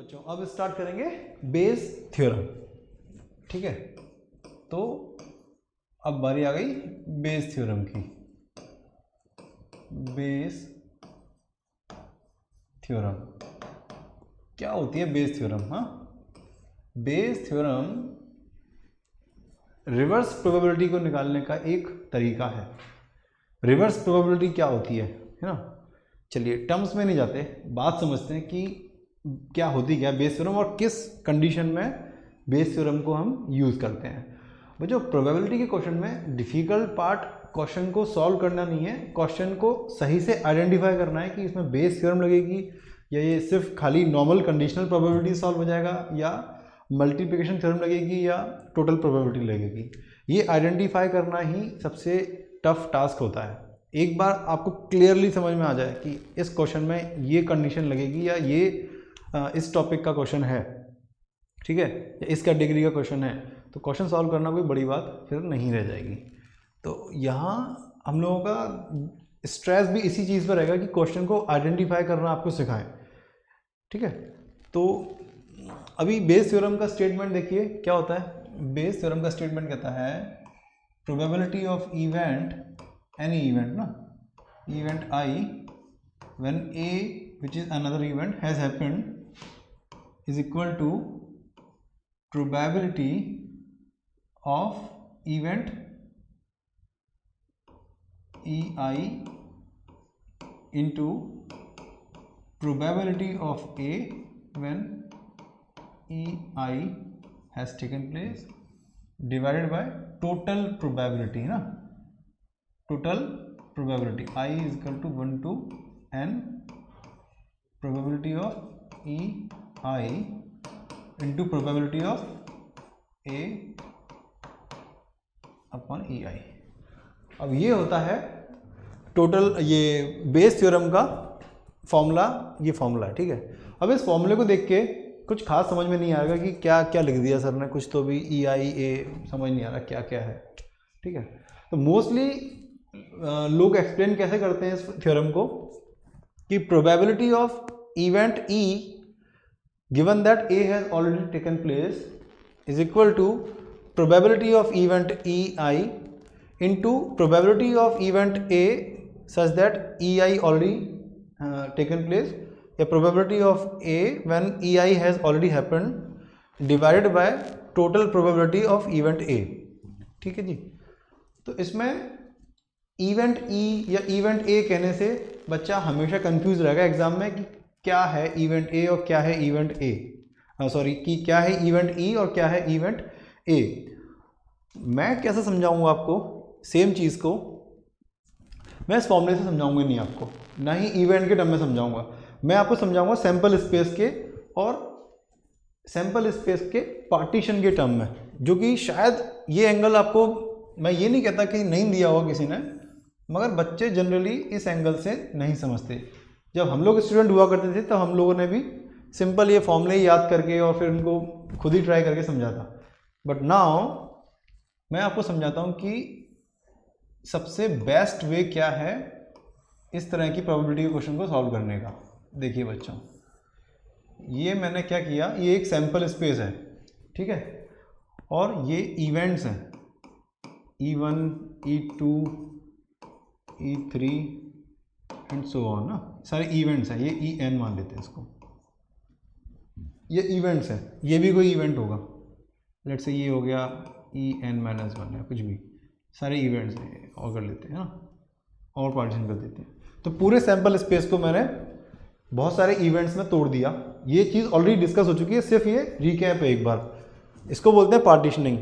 बच्चों अब स्टार्ट करेंगे बेस थ्योरम। ठीक है, तो अब बारी आ गई बेस थ्योरम की। बेस थ्योरम क्या होती है? बेस थ्योरम, हाँ, बेस थ्योरम रिवर्स प्रोबेबिलिटी को निकालने का एक तरीका है। रिवर्स प्रोबेबिलिटी क्या होती है ना? चलिए टर्म्स में नहीं जाते, बात समझते हैं कि क्या होती क्या बेस थ्योरम और किस कंडीशन में बेस थ्योरम को हम यूज़ करते हैं। बच्चों प्रोबेबिलिटी के क्वेश्चन में डिफ़िकल्ट पार्ट क्वेश्चन को सॉल्व करना नहीं है, क्वेश्चन को सही से आइडेंटिफाई करना है कि इसमें बेस थ्योरम लगेगी या ये सिर्फ खाली नॉर्मल कंडीशनल प्रोबेबिलिटी सॉल्व हो जाएगा या मल्टीप्लिकेशन थ्योरम लगेगी या टोटल प्रोबेबिलिटी लगेगी। ये आइडेंटिफाई करना ही सबसे टफ टास्क होता है। एक बार आपको क्लियरली समझ में आ जाए कि इस क्वेश्चन में ये कंडीशन लगेगी या ये इस टॉपिक का क्वेश्चन है, ठीक है, या इस कैटेगरी का क्वेश्चन है, तो क्वेश्चन सॉल्व करना कोई बड़ी बात फिर नहीं रह जाएगी। तो यहाँ हम लोगों का स्ट्रेस भी इसी चीज़ पर रहेगा कि क्वेश्चन को आइडेंटिफाई करना आपको सिखाएं। ठीक है, तो अभी बेस थ्योरम का स्टेटमेंट देखिए क्या होता है। बेस थ्योरम का स्टेटमेंट कहता है probability of event, any event ना, event i when a which is another event has happened is equal to probability of event ei into probability of a when ei has taken place divided by total probability ना, total probability I is equal to 1 to n probability of ei into probability of a upon ei। अब ये होता है total, ये Bayes theorem का formula, ये formula है। ठीक है, अब इस फॉर्मूले को देख के कुछ खास समझ में नहीं आएगा कि क्या क्या लिख दिया सर ने, कुछ तो भी ई आई ए समझ नहीं आ रहा क्या क्या है। ठीक है, तो मोस्टली लोग एक्सप्लेन कैसे करते हैं इस थ्योरम को कि probability of event E given that A has already taken place is equal to probability of event EI into probability of event A such that EI already taken place या probability of A when EI has already happened divided by total probability of event A। ठीक है जी, तो इसमें event E या event A कहने से बच्चा हमेशा कंफ्यूज रहेगा एग्जाम में कि क्या है इवेंट ए और क्या है इवेंट ए, सॉरी कि क्या है इवेंट ई और क्या है इवेंट ए। मैं कैसे समझाऊंगा आपको सेम चीज़ को? मैं इस फॉर्मूले से समझाऊंगा नहीं आपको, ना ही इवेंट के टर्म में समझाऊंगा। मैं आपको समझाऊंगा सैंपल स्पेस के और सैंपल स्पेस के पार्टीशन के टर्म में, जो कि शायद ये एंगल आपको, मैं ये नहीं कहता कि नहीं दिया होगा किसी ने, मगर बच्चे जनरली इस एंगल से नहीं समझते। जब हम लोग स्टूडेंट हुआ करते थे तो हम लोगों ने भी सिंपल ये फॉर्मूले याद करके और फिर उनको खुद ही ट्राई करके समझाता। बट नाउ मैं आपको समझाता हूँ कि सबसे बेस्ट वे क्या है इस तरह की प्रोबेबिलिटी के क्वेश्चन को सॉल्व करने का। देखिए बच्चों, ये मैंने क्या किया, ये एक सैंपल स्पेस है, ठीक है, और ये इवेंट्स हैं E1, E2, E3 and so on ना, सारे इवेंट्स हैं। ये EN मान लेते हैं इसको, ये इवेंट्स हैं, ये भी कोई इवेंट होगा, लेट से ये हो गया EN-1 है, कुछ भी, सारे इवेंट्स हैं, और कर लेते हैं ना, और पार्टीशन कर देते हैं। तो पूरे सैंपल स्पेस को मैंने बहुत सारे इवेंट्स में तोड़ दिया। ये चीज़ ऑलरेडी डिस्कस हो चुकी है, सिर्फ ये रिकैप है एक बार। इसको बोलते हैं पार्टीशनिंग।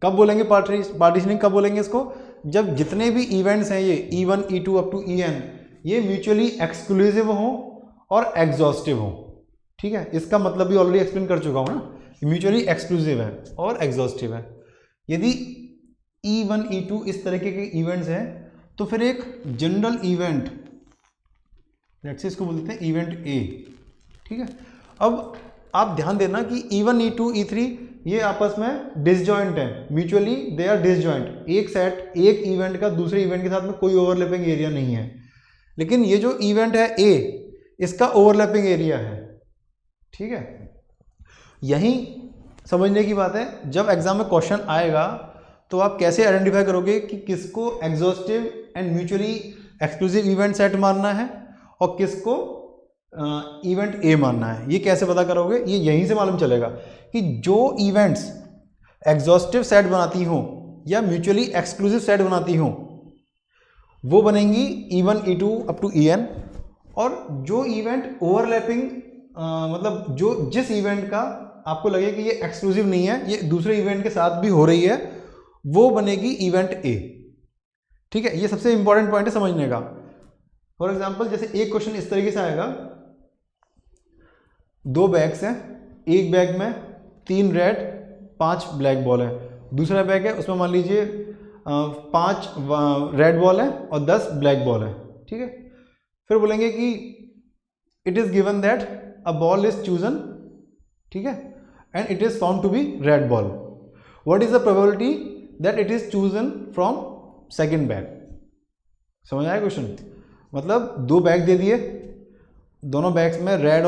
कब बोलेंगे पार्टीशनिंग? कब बोलेंगे इसको? जब जितने भी इवेंट्स हैं ये E1, E2 up to EN, ये म्यूचुअली एक्सक्लूसिव हों और एग्जॉस्टिव हों। ठीक है, इसका मतलब भी ऑलरेडी एक्सप्लेन कर चुका हूँ ना, म्यूचुअली एक्सक्लूसिव है और एग्जॉस्टिव है। यदि E1, E2 इस तरीके के इवेंट्स हैं तो फिर एक जनरल इवेंट, लेट्स से इसको बोलते हैं इवेंट ए। ठीक है, अब आप ध्यान देना कि E1, E2, E3 ये आपस में डिसजॉइंट है, म्यूचुअली दे आर डिसजॉइंट। एक सेट, एक इवेंट का दूसरे इवेंट के साथ में कोई ओवरलैपिंग एरिया नहीं है, लेकिन ये जो इवेंट है ए, इसका ओवरलैपिंग एरिया है। ठीक है, यही समझने की बात है। जब एग्जाम में क्वेश्चन आएगा तो आप कैसे आइडेंटिफाई करोगे कि किसको exhaustive and mutually exclusive event set मानना है और किसको इवेंट ए मानना है, ये कैसे पता करोगे? ये यहीं से मालूम चलेगा कि जो इवेंट्स एग्जॉस्टिव सेट बनाती हों या म्यूचुअली एक्सक्लूसिव सेट बनाती हों वो बनेंगी E1 E2 up to En, और जो इवेंट ओवरलैपिंग मतलब जो जिस इवेंट का आपको लगे कि ये एक्सक्लूसिव नहीं है, ये दूसरे इवेंट के साथ भी हो रही है, वो बनेगी इवेंट ए। ठीक है, ये सबसे इंपॉर्टेंट पॉइंट है समझने का। फॉर एग्जांपल जैसे एक क्वेश्चन इस तरीके से आएगा, 2 बैग्स हैं, एक बैग में 3 रेड 5 ब्लैक बॉल है, दूसरा बैग है उसमें मान लीजिए 5 रेड बॉल है और 10 ब्लैक बॉल है। ठीक है, फिर बोलेंगे कि it is given that a ball is chosen, ठीक है, and it is found to be red ball, what is the probability that it is chosen from second bag. समझ आया क्वेश्चन? मतलब 2 बैग दे दिए, दोनों बैग्स में रेड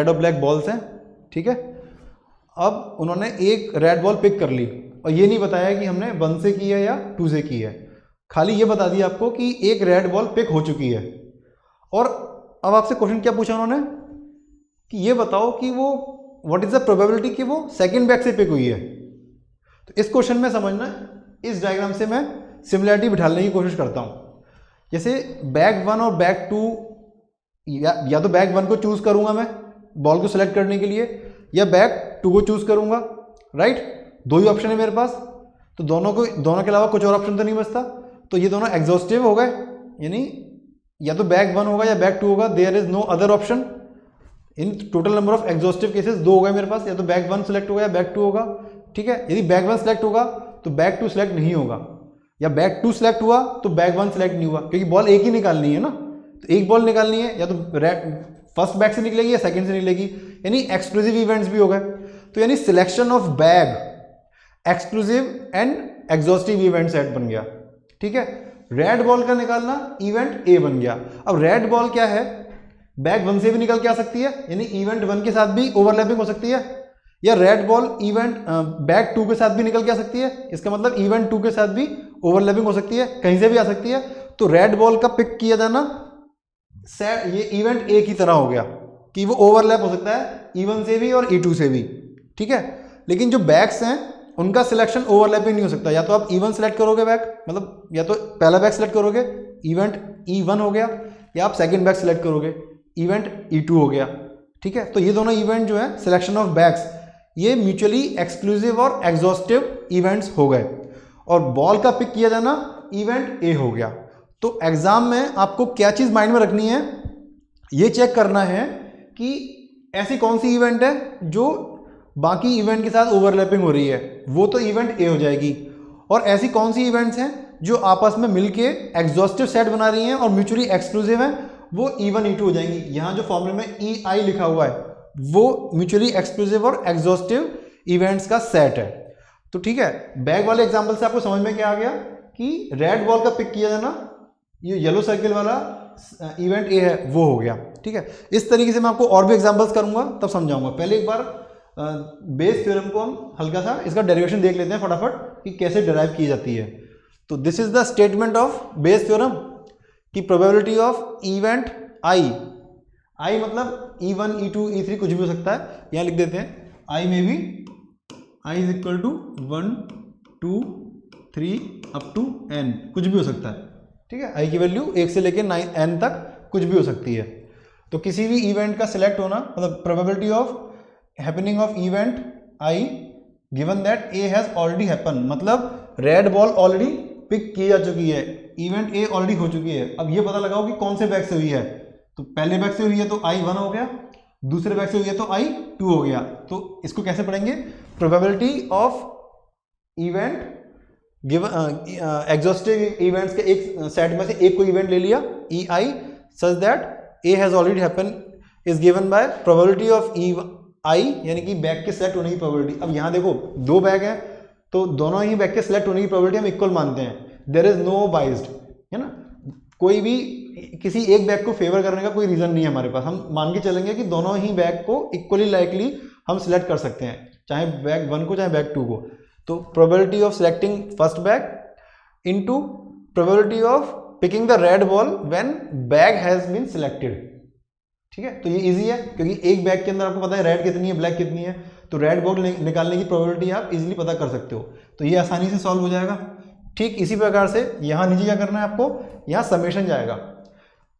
और black balls हैं। ठीक है, अब उन्होंने एक रेड बॉल पिक कर ली और ये नहीं बताया कि हमने 1 से की है या 2 से की है, खाली ये बता दिया आपको कि एक रेड बॉल पिक हो चुकी है। और अब आपसे क्वेश्चन क्या पूछा उन्होंने कि ये बताओ कि वो व्हाट इज द प्रोबेबिलिटी कि वो सेकंड बैग से पिक हुई है। तो इस क्वेश्चन में समझना, इस डायग्राम से मैं सिमिलरिटी बिठाने की कोशिश करता हूँ। जैसे बैग 1 और बैग 2, या तो बैग 1 को चूज करूंगा मैं बॉल को सिलेक्ट करने के लिए, या बैग 2 को चूज करूंगा, राइट? 2 ही ऑप्शन है मेरे पास, तो दोनों के अलावा कुछ और ऑप्शन तो नहीं बचता, तो ये दोनों एग्जॉस्टिव हो गए, यानी या तो बैग 1 होगा या बैग 2 होगा, there is no other option. In total number of exhaustive cases 2 हो गए मेरे पास, या तो बैग 1 सिलेक्ट होगा या बैग 2 होगा। ठीक है, यदि बैग 1 सिलेक्ट होगा तो बैग 2 सिलेक्ट नहीं होगा, या बैग 2 सिलेक्ट हुआ तो बैग 1 सिलेक्ट नहीं हुआ, क्योंकि बॉल एक ही निकालनी है ना, तो एक बॉल निकालनी है, या तो फर्स्ट बैग से निकलेगी या सेकंड से निकलेगी, यानी एक्सक्लूसिव इवेंट्स भी हो गए। तो यानी selection of bag exclusive and exhaustive event set बन गया। ठीक है, रेड बॉल का निकालना इवेंट ए बन गया। अब रेड बॉल क्या है, बैग 1 से भी निकल के आ सकती है, यानी इवेंट 1 के साथ भी ओवरलैपिंग हो सकती है, या रेड बॉल इवेंट बैग 2 के साथ भी निकल के आ सकती है, इसका मतलब इवेंट 2 के साथ भी ओवरलैपिंग हो सकती है, कहीं से भी आ सकती है। तो रेड बॉल का पिक किया जाना ये इवेंट ए की तरह हो गया कि वो ओवरलैप हो सकता है E1 से भी और E2 से भी। ठीक है, लेकिन जो बैग्स हैं उनका सिलेक्शन ओवरलैपिंग नहीं हो सकता, या तो आप E1 सेलेक्ट करोगे बैग, मतलब या तो पहला बैग सेलेक्ट करोगे इवेंट E1 हो गया, या आप सेकंड बैग सेलेक्ट करोगे इवेंट E2 हो गया। ठीक है, तो ये दोनों इवेंट जो है सिलेक्शन ऑफ बैग्स, ये म्यूचुअली एक्सक्लूसिव और एग्जॉस्टिव इवेंट्स हो गए, और बॉल का पिक किया जाना इवेंट ए हो गया। तो एग्जाम में आपको क्या चीज माइंड में रखनी है, ये चेक करना है कि ऐसी कौन सी इवेंट है जो बाकी इवेंट के साथ ओवरलैपिंग हो रही है, वो तो इवेंट ए हो जाएगी, और ऐसी कौन सी इवेंट्स हैं जो आपस में मिलके एग्जॉस्टिव सेट बना रही हैं और म्यूचुअली एक्सक्लूसिव हैं, वो E1 E2 हो जाएंगी। यहाँ जो फॉर्मूले में EI लिखा हुआ है वो म्यूचुअली एक्सक्लूसिव और एग्जॉस्टिव इवेंट्स का सेट है। तो ठीक है, बैग वाले एग्जाम्पल से आपको समझ में क्या आ गया कि रेड बॉल का पिक किया जाना, ये येलो सर्किल वाला इवेंट ए है, वो हो गया। ठीक है, इस तरीके से मैं आपको और भी एग्जांपल्स करूंगा तब समझाऊंगा। पहले एक बार बेस थ्योरम को हम हल्का सा इसका डेरिवेशन देख लेते हैं फटाफट कि कैसे डिराइव की जाती है। तो this is the statement of Bayes theorem कि प्रोबेबिलिटी ऑफ इवेंट आई मतलब E1 E2 E3 कुछ भी हो सकता है, यहाँ लिख देते हैं आई में भी i is equal to 1 2 3 up to n, कुछ भी हो सकता है। ठीक है, आई की वैल्यू 1 से लेकर n तक कुछ भी हो सकती है। तो किसी भी इवेंट का सिलेक्ट होना, मतलब probability of happening of event I given that A has already happen, मतलब रेड बॉल ऑलरेडी पिक की जा चुकी है, इवेंट ए ऑलरेडी हो चुकी है। अब ये पता लगाओ कि कौन से बैग से हुई है, तो पहले बैग से हुई है तो I1 हो गया, दूसरे बैग से हुई है तो I2 हो गया। तो इसको कैसे पढ़ेंगे, probability of event exhaustive events के एक सेट में से एक को इवेंट ले लिया EI such that A has already happen is given by probability of EI, यानी कि बैग के सेलेक्ट होने की प्रोबेबिलिटी। अब यहाँ देखो 2 बैग हैं तो दोनों ही बैग के सिलेक्ट होने की प्रोबेबिलिटी हम इक्वल मानते हैं, देयर इज नो बाइज्ड, है ना, कोई भी किसी एक बैग को फेवर करने का कोई रीजन नहीं है हमारे पास, हम मान के चलेंगे कि दोनों ही बैग को इक्वली लाइकली हम सिलेक्ट कर सकते हैं, चाहे बैग 1 को चाहे बैग 2 को। तो probability of selecting first bag into probability of picking the red ball when bag has been selected. ठीक है, तो ये इजी है क्योंकि एक बैग के अंदर आपको पता है रेड कितनी है, ब्लैक कितनी है, तो रेड बॉल निकालने की प्रोबेबिलिटी आप इजीली पता कर सकते हो। तो ये आसानी से सॉल्व हो जाएगा। ठीक इसी प्रकार से यहाँ नीचे क्या करना है आपको, यहाँ समेशन जाएगा।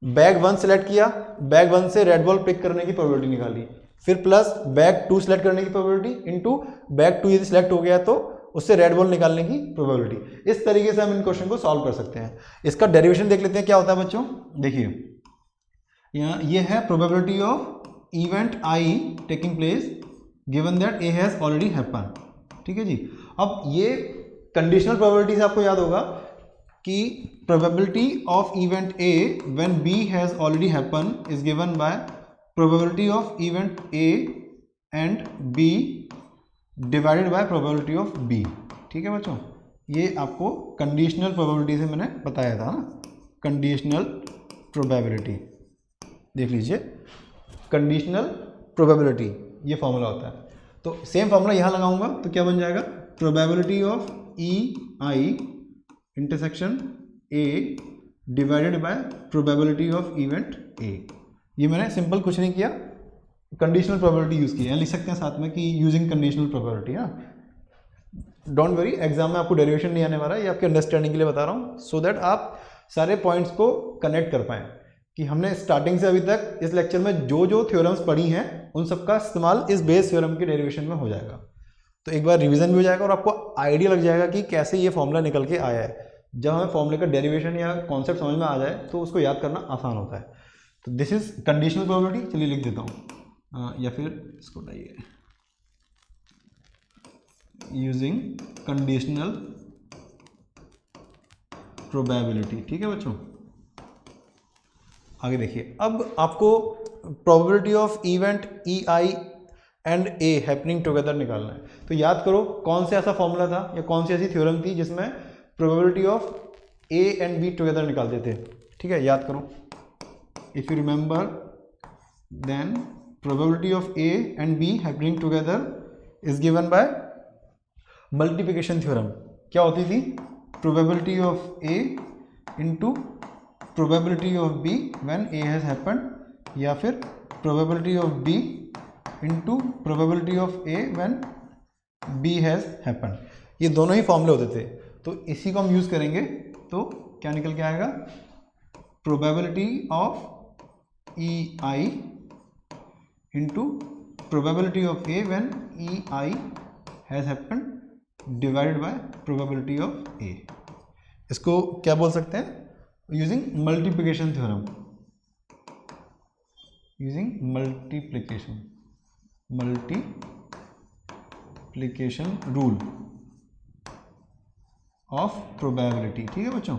बैग 1 सेलेक्ट किया, बैग 1 से रेड बॉल पिक करने की प्रोबेबिलिटी निकाली, फिर प्लस बैग 2 सेलेक्ट करने की प्रोबेबिलिटी इनटू बैग 2 यदि सिलेक्ट हो गया तो उससे रेड बॉल निकालने की प्रोबेबिलिटी। इस तरीके से हम इन क्वेश्चन को सॉल्व कर सकते हैं। इसका डेरिवेशन देख लेते हैं क्या होता है बच्चों। देखिए यहाँ ये है probability of event I taking place given that A has already happen. ठीक है जी। अब ये कंडीशनल प्रोबेबिलिटी से आपको याद होगा कि probability of event A when B has already happen is given by probability of event A and B divided by probability of B. ठीक है बच्चों, ये आपको कंडीशनल प्रोबेबिलिटी से मैंने बताया था ना, कंडीशनल प्रोबेबिलिटी देख लीजिए, कंडीशनल प्रोबेबिलिटी ये फॉर्मूला होता है। तो सेम फॉर्मूला यहाँ लगाऊंगा तो क्या बन जाएगा, probability of e I intersection A divided by probability of event ए। ये मैंने सिंपल कुछ नहीं किया, कंडीशनल प्रोबेबिलिटी यूज़ की है। लिख सकते हैं साथ में कि यूजिंग कंडीशनल प्रोबेबिलिटी। हाँ डोंट वरी, एग्जाम में आपको डेरिवेशन नहीं आने वाला है, ये आपके अंडरस्टैंडिंग के लिए बता रहा हूँ सो दैट आप सारे पॉइंट्स को कनेक्ट कर पाएँ कि हमने स्टार्टिंग से अभी तक इस लेक्चर में जो जो थ्योरम्स पढ़ी हैं उन सबका इस्तेमाल इस बेस थ्योरम के डेरिवेशन में हो जाएगा। तो एक बार रिवीजन भी हो जाएगा और आपको आइडिया लग जाएगा कि कैसे ये फॉर्मूला निकल के आया है। जब हमें फॉर्मूले का डेरिवेशन या कॉन्सेप्ट समझ में आ जाए तो उसको याद करना आसान होता है। तो दिस इज कंडीशनल प्रोबेबिलिटी। चलिए लिख देता हूँ या फिर इसको बताइए यूजिंग कंडीशनल प्रोबेबिलिटी। ठीक है बच्चों, आगे देखिए। अब आपको probability of event E I and A happening together निकालना है। तो याद करो कौन सा ऐसा फॉर्मूला था या कौन सी ऐसी थ्योरम थी जिसमें probability of A and B together निकालते थे। ठीक है, याद करो, if you remember then probability of A and B happening together is given by multiplication theorem. क्या होती थी, probability of A into probability of B when A has happened, या फिर probability of B into probability of A when B has happened. ये दोनों ही फॉर्मूले होते थे, तो इसी को हम यूज़ करेंगे। तो क्या निकल के आएगा, probability of e i into probability of A when e i has happened divided by probability of a. इसको क्या बोल सकते हैं, using multiplication theorem, using multiplication rule of probability. ठीक है बच्चों,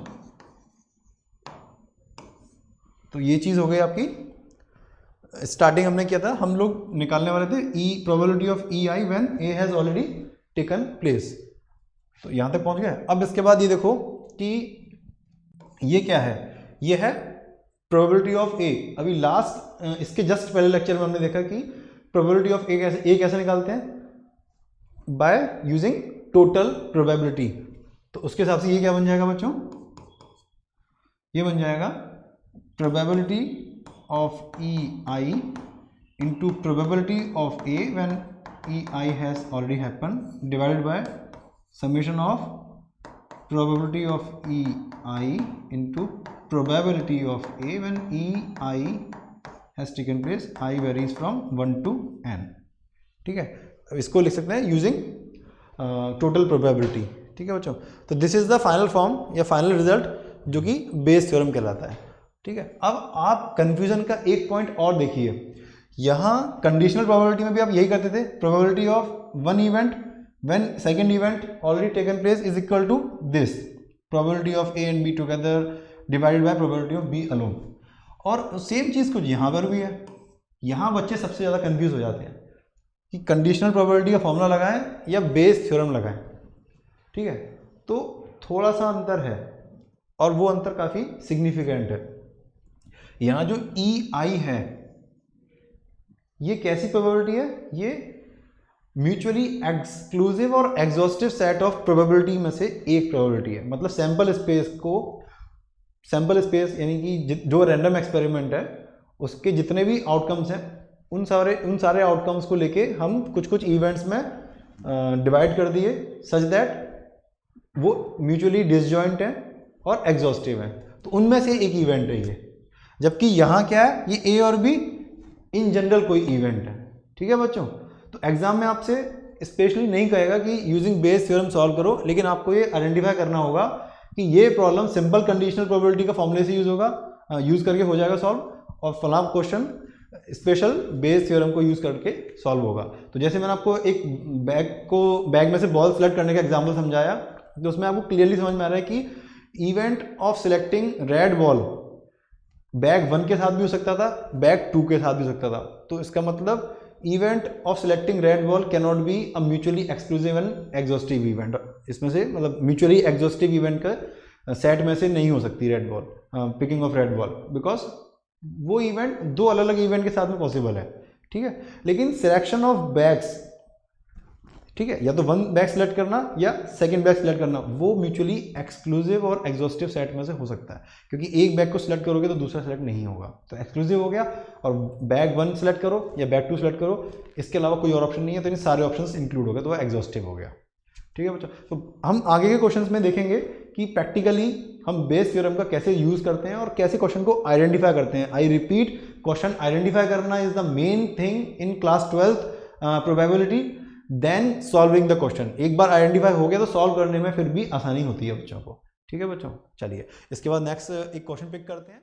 तो ये चीज़ हो गई आपकी। स्टार्टिंग हमने किया था, हम लोग निकालने वाले थे e probability of e i when a has already taken place. तो यहाँ तक पहुँच गए। अब इसके बाद ये देखो कि ये क्या है, ये है प्रोबेबिलिटी ऑफ ए। अभी लास्ट इसके जस्ट पहले लेक्चर में हमने देखा कि प्रोबेबिलिटी ऑफ ए कैसे निकालते हैं, बाय यूजिंग टोटल प्रोबेबिलिटी। तो उसके हिसाब से ये क्या बन जाएगा बच्चों, ये बन जाएगा probability of e i into probability of A when e i has already happen divided by summation of probability of EI into probability of A when EI has taken place. I varies from 1 to n. ठीक है, अब इसको लिख सकते हैं using total probability. ठीक है बच्चों, तो this is the final form या फाइनल रिजल्ट जो कि बेस थ्योरम कहलाता है। ठीक है, अब आप कंफ्यूजन का एक पॉइंट और देखिए। यहाँ कंडीशनल प्रोबेबिलिटी में भी आप यही करते थे, probability of one event when second event already taken place is equal to this probability of A and B together divided by probability of B alone। और सेम चीज़ कुछ यहाँ पर भी है। यहाँ बच्चे सबसे ज़्यादा कंफ्यूज हो जाते हैं कि कंडीशनल प्रोबेबिलिटी का फॉर्मूला लगाएं या बेस थ्योरम लगाएं। ठीक है, तो थोड़ा सा अंतर है और वो अंतर काफ़ी सिग्निफिकेंट है। यहाँ जो ई आई है ये कैसी प्रोबेबिलिटी है, ये म्यूचुअली एक्सक्लूसिव और एग्जॉस्टिव सेट ऑफ प्रोबेबिलिटी में से एक प्रोबेबिलिटी है। मतलब सैंपल स्पेस यानी कि जो रैंडम एक्सपेरिमेंट है उसके जितने भी आउटकम्स हैं उन सारे आउटकम्स को लेके हम कुछ कुछ इवेंट्स में डिवाइड कर दिए सच दैट वो म्यूचुअली डिसजॉइंट है और एग्जॉस्टिव है। तो उनमें से एक इवेंट है ये, जबकि यहाँ क्या है, ये ए और बी इन जनरल कोई इवेंट है। ठीक है बच्चों, तो एग्जाम में आपसे स्पेशली नहीं कहेगा कि यूजिंग बेस थ्योरम सॉल्व करो, लेकिन आपको ये आइडेंटिफाई करना होगा कि ये प्रॉब्लम सिंपल कंडीशनल प्रोबेबिलिटी का फॉर्मूले से यूज करके हो जाएगा सॉल्व, और फलां क्वेश्चन स्पेशल बेस थ्योरम को यूज करके सॉल्व होगा। तो जैसे मैंने आपको एक बैग में से बॉल सेलेक्ट करने का एग्जाम्पल समझाया, तो उसमें आपको क्लियरली समझ में आ रहा है कि event of selecting red ball bag 1 के साथ भी हो सकता था, बैग 2 के साथ भी हो सकता था। तो इसका मतलब event of selecting red ball can not be a mutually exclusive and exhaustive event. इसमें से मतलब म्यूचुअली एग्जॉस्टिव इवेंट का सेट में से नहीं हो सकती red ball, picking of red ball, because वो इवेंट दो अलग अलग इवेंट के साथ में पॉसिबल है। ठीक है, लेकिन सिलेक्शन ऑफ बैग्स, ठीक है, या तो 1 बैग सेलेक्ट करना या 2nd बैग सेलेक्ट करना, वो म्यूचुअली एक्सक्लूसिव और एग्जॉस्टिव सेट में से हो सकता है, क्योंकि एक बैग को सिलेक्ट करोगे तो दूसरा सेलेक्ट नहीं होगा। तो एक्सक्लूसिव हो गया, और बैग 1 सेलेक्ट करो या बैग 2 सेलेक्ट करो, इसके अलावा कोई और ऑप्शन नहीं है, तो इन सारे ऑप्शंस इंक्लूड हो गए, तो वो एग्जॉस्टिव हो गया। ठीक है बच्चों, तो हम आगे के क्वेश्चंस में देखेंगे कि प्रैक्टिकली हम बेस थ्योरम का कैसे यूज करते हैं और कैसे क्वेश्चन को आइडेंटिफाई करते हैं। आई रिपीट, क्वेश्चन आइडेंटिफाई करना is the main thing in class 12th probability, then solving the question. एक बार आइडेंटिफाई हो गया तो सॉल्व करने में फिर भी आसानी होती है बच्चों को। ठीक है बच्चों, चलिए इसके बाद नेक्स्ट एक क्वेश्चन पिक करते हैं।